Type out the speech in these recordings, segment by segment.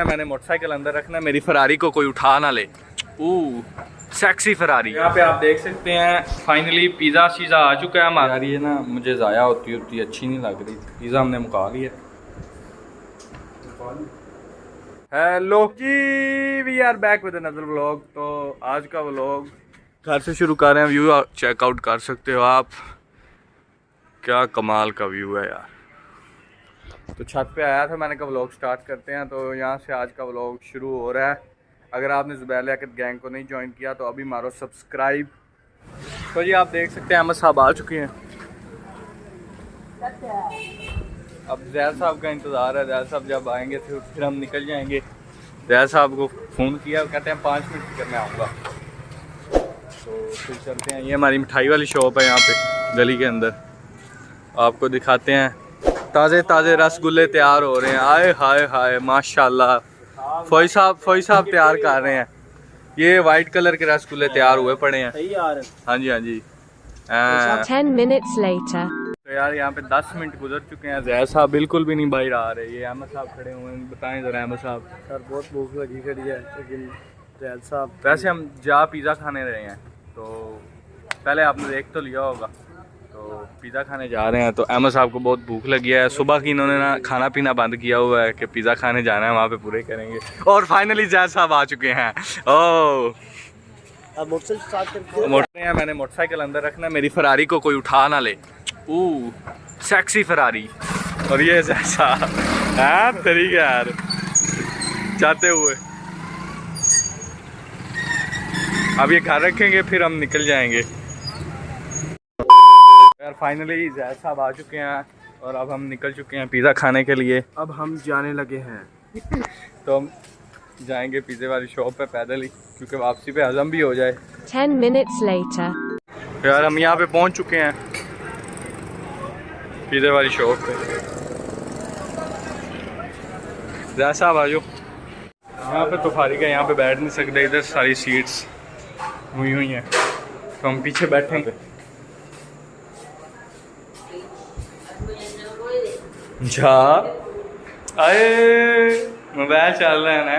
मैंने मोटरसाइकिल अंदर रखना है, मेरी फरारी को कोई उठा ना ले। Sexy Ferrari. यहाँ पे आप देख सकते हैं फाइनली पिज़्ज़ा शीज़ा आ चुका है हमारा। यार ये ना मुझे ज़ाया होती अच्छी नहीं लग रही। पिज़्ज़ा हमने मुका लिया। Hello ji, we are back with another vlog. तो आज का व्लॉग घर से शुरू कर रहे हैं। व्यू चेकआउट कर सकते हो आप, क्या कमाल का व्यू है यार। तो छत पे आया था, मैंने कहा व्लॉग स्टार्ट करते हैं। तो यहाँ से आज का व्लॉग शुरू हो रहा है। अगर आपने ज़ुबैर लियाकत गैंग को नहीं ज्वाइन किया तो अभी मारो सब्सक्राइब। तो जी आप देख सकते हैं अहमद साहब आ चुके हैं। अब ज़ैद साहब का इंतज़ार है। ज़ैद साहब जब आएंगे तो फिर हम निकल जाएंगे। ज़ैद साहब को फ़ोन किया, कहते हैं 5 मिनट तक मैं आऊँगा। तो फिर चलते हैं। ये हमारी मिठाई वाली शॉप है यहाँ पे गली के अंदर। आपको दिखाते हैं ताज़े ताज़े रसगुल्ले तैयार हो रहे हैं। आए हाय हाय माशाल्लाह। फ़ोई साहब तैयार कर रहे हैं। ये वाइट कलर के रसगुल्ले तैयार हुए पड़े हैं। हाँ जी हाँ जी। 10 minutes later. तो यार यहाँ पे 10 मिनट गुजर चुके हैं। ज़ैद साहब बिल्कुल भी नहीं बाहर आ रहे। ये अहमद साहब खड़े हुए हैं। बताएं ज़रा अहमद साहब। सर बहुत भूख लगी खड़ी है, लेकिन ज़ैद साहब वैसे हम पिज़्ज़ा खाने रहे हैं, तो पहले आपने देख तो लिया होगा। तो पिज़्ज़ा खाने जा रहे हैं। तो अहमद साहब को बहुत भूख लगी है। सुबह की इन्होंने ना खाना पीना बंद किया हुआ है कि पिज़्ज़ा खाने जाना है, वहाँ पे पूरे करेंगे। और फाइनली ज़ैद साहब आ चुके हैं। ओह अब मोटरसाइकिल स्टार्ट करके मोटर है, मैंने मोटरसाइकिल अंदर रखना है, मेरी फरारी को कोई उठा ना ले। Sexy Ferrari. और ये ज़ैद साहब हाँ तरीके यार जाते हुए। अब ये घर रखेंगे फिर हम निकल जाएंगे यार। फाइनली ज़ैद साहब आ चुके हैं और अब हम निकल चुके हैं पिज़्ज़ा खाने के लिए। अब हम जाने लगे हैं। तो हम जाएंगे पिज़्ज़े वाली शॉप पे पैदल ही, क्योंकि वापसी पे हज़म भी हो जाए। 10 minutes later. तो यार हम यहाँ पे पहुँच चुके हैं पिज़्ज़े वाली शॉप पे। ज़ैद साहब आ जाओ। यहाँ पे तो फारिग है, यहाँ पे बैठ नहीं सकते। इधर सारी सीट्स हुई हैं, तो हम पीछे बैठेंगे। जा आए मोबाइल चल रहा है ना।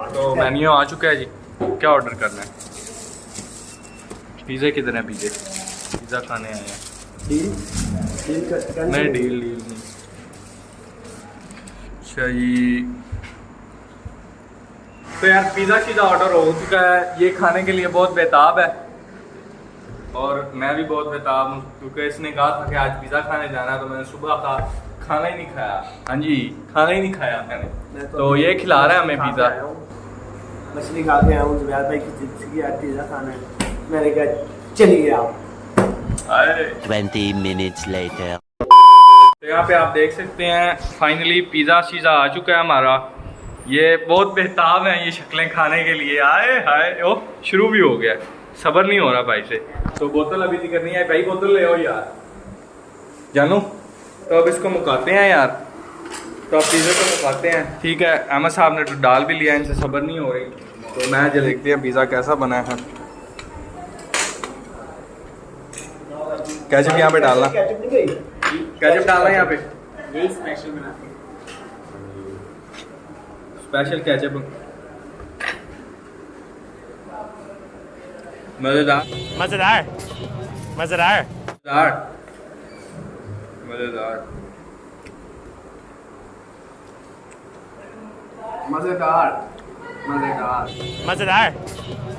तो मेन्यू आ चुका है जी। क्या ऑर्डर करना है? पिज़्ज़ा किधर है? पिज़्ज़ा खाने आए हैं। नहीं डील नहीं। अच्छा जी। तो यार पिज़्ज़ा शीज़ा ऑर्डर हो चुका है। ये खाने के लिए बहुत बेताब है और मैं भी बहुत बेताब हूँ, क्योंकि इसने कहा था कि आज पिज़्ज़ा खाने जाना है। तो मैंने सुबह का खाना ही नहीं खाया। हाँ जी खाना ही नहीं खाया मैंने। तो ये खिला रहा है हमें पिज़्ज़ा। मछली खा के आया हूँ। ज़ुबैर भाई की जिद की आज पिज़्ज़ा खाना है। मैंने कहा चलिए आप। 20 minutes later. तो यहाँ पे आप देख सकते हैं फाइनली पिज़्ज़ा शीज़ा आ चुका है हमारा। ये बहुत बेताब हैं ये शक्लें खाने के लिए। आए हाय ओ शुरू भी हो गया। सब्र नहीं हो रहा भाई से। तो बोतल अभी नहीं करनी है भाई, बोतल ले आओ यार जानू। तो अब इसको मुकाते हैं यार। तो अब पिज़्ज़ा को मुकाते हैं। ठीक है अहमद साहब ने तो डाल भी लिया, इनसे सब्र नहीं हो रही। तो मैं जो देखते हैं पिज़्ज़ा कैसा बना है। केचप यहाँ पे डालना, केचप डालना यहाँ पे। स्पेशल केचप मज़ेदार मज़ेदार मज़ेदार मज़ेदार मज़ेदार मज़ेदार मज़ेदार मज़ेदार।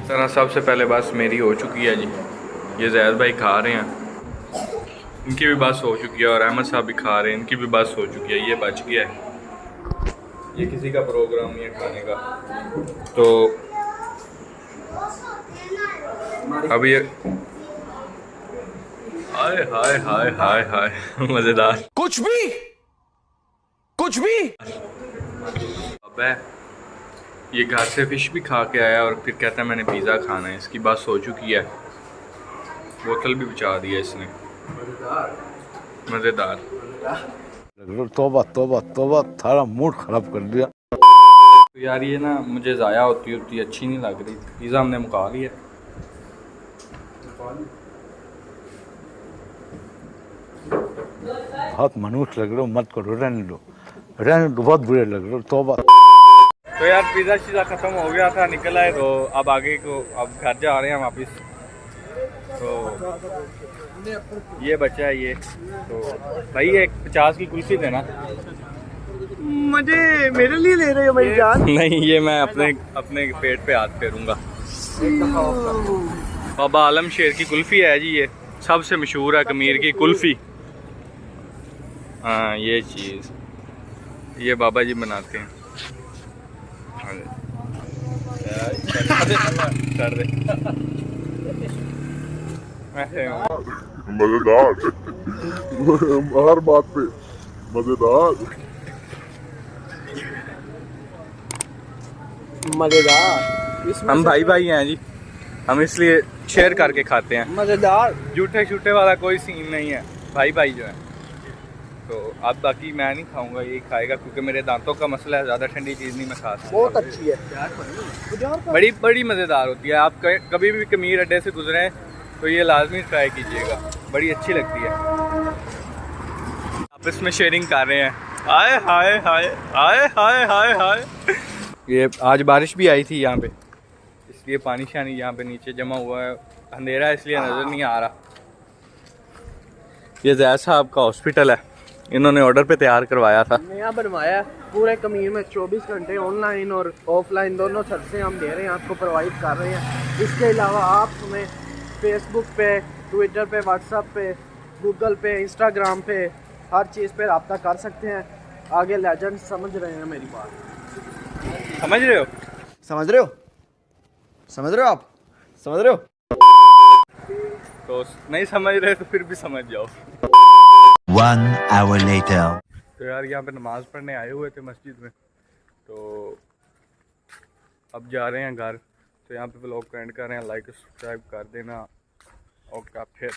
तरह सबसे पहले बस मेरी हो चुकी है जी। ये ज़ैद भाई खा रहे हैं, इनकी भी बस हो चुकी है। और अहमद साहब भी खा रहे हैं, इनकी भी बस हो चुकी है। ये बच गया है। ये किसी का प्रोग्राम नहीं है खाने का। तो अब ये हाय हाय हाय हाय हाय मज़ेदार कुछ भी अबे ये घर से फिश भी खा के आया और फिर कहता है मैंने पिज़्ज़ा खाना है। इसकी बस हो चुकी है। बोतल भी बचा दिया इसने। मज़ेदार। तोबा तोबा तोबा थारा मूड खराब कर दिया। तो यार ये ना मुझे ज़ाया होती अच्छी नहीं लग रही। पिज़्ज़ा हमने मुका लिया। बहुत मनुष्य लग रहे हो, मत करो, रहने दो। रहने दो, बहुत बुरे लग रहे, तौबा। तो यार पिज़्ज़ा शीज़ा ख़त्म हो गया था, निकल आए, तो अब आगे को अब घर जा रहे हैं वापस। तो ये बचा है ये, तो भाई एक 50 की कुल्फ़ी देना। मुझे मेरे लिए ले रहे हो मेरी जान? नहीं, ये मैं अपने अपने पेट पे हाथ फेरूंगा। बाबा आलम शेर की कुल्फ़ी है जी, ये सबसे मशहूर है कमीर की कुल्फ़ी। हाँ ये चीज़ ये बाबा जी बनाते हैं। कर दे मजेदार हर बात पे मजेदार। मजेदार, इसमें हम भाई भाई हैं जी, हम इसलिए शेयर करके खाते हैं। मजेदार। झूठे छूटे वाला कोई सीन नहीं है, भाई भाई जो है। तो अब बाकी मैं नहीं खाऊंगा, यही खाएगा, क्योंकि मेरे दांतों का मसला है, ज़्यादा ठंडी चीज़ नहीं मैं खा सकता। बहुत अच्छी है, बड़ी बड़ी मज़ेदार होती है। आप कभी भी कमीर अड्डे से गुजरें तो ये लाजमी ट्राई कीजिएगा, बड़ी अच्छी लगती है। आपस में शेयरिंग कर रहे हैं। हाय हाय हाय हाय हाय हाय हाय। ये आज बारिश भी आई थी यहाँ पे, इसलिए पानी शानी यहाँ पे नीचे जमा हुआ है, अंधेरा है इसलिए नज़र नहीं आ रहा। ये जैद साहब का हॉस्पिटल है, इन्होंने ऑर्डर पे तैयार करवाया था। नया बनवाया है पूरे कमीर में, 24 घंटे ऑनलाइन और ऑफलाइन दोनों सर्विसें हम दे रहे हैं, आपको प्रोवाइड कर रहे हैं। इसके अलावा आप हमें फेसबुक पे, ट्विटर पे, व्हाट्सएप पे, गूगल पे, इंस्टाग्राम पे, हर चीज़ पे रब्ता कर सकते हैं। आगे लेजेंड समझ रहे हैं मेरी बात? समझ रहे हो? समझ रहे हो? समझ रहे हो आप? समझ रहे हो? तो नहीं समझ रहे तो फिर भी समझ जाओ। 1 hour later. तो यार यहाँ पे नमाज़ पढ़ने आए हुए थे मस्जिद में, तो अब जा रहे हैं घर। तो यहाँ पे व्लॉग को एंड कर रहे हैं, लाइक सब्सक्राइब कर देना। ओके फिर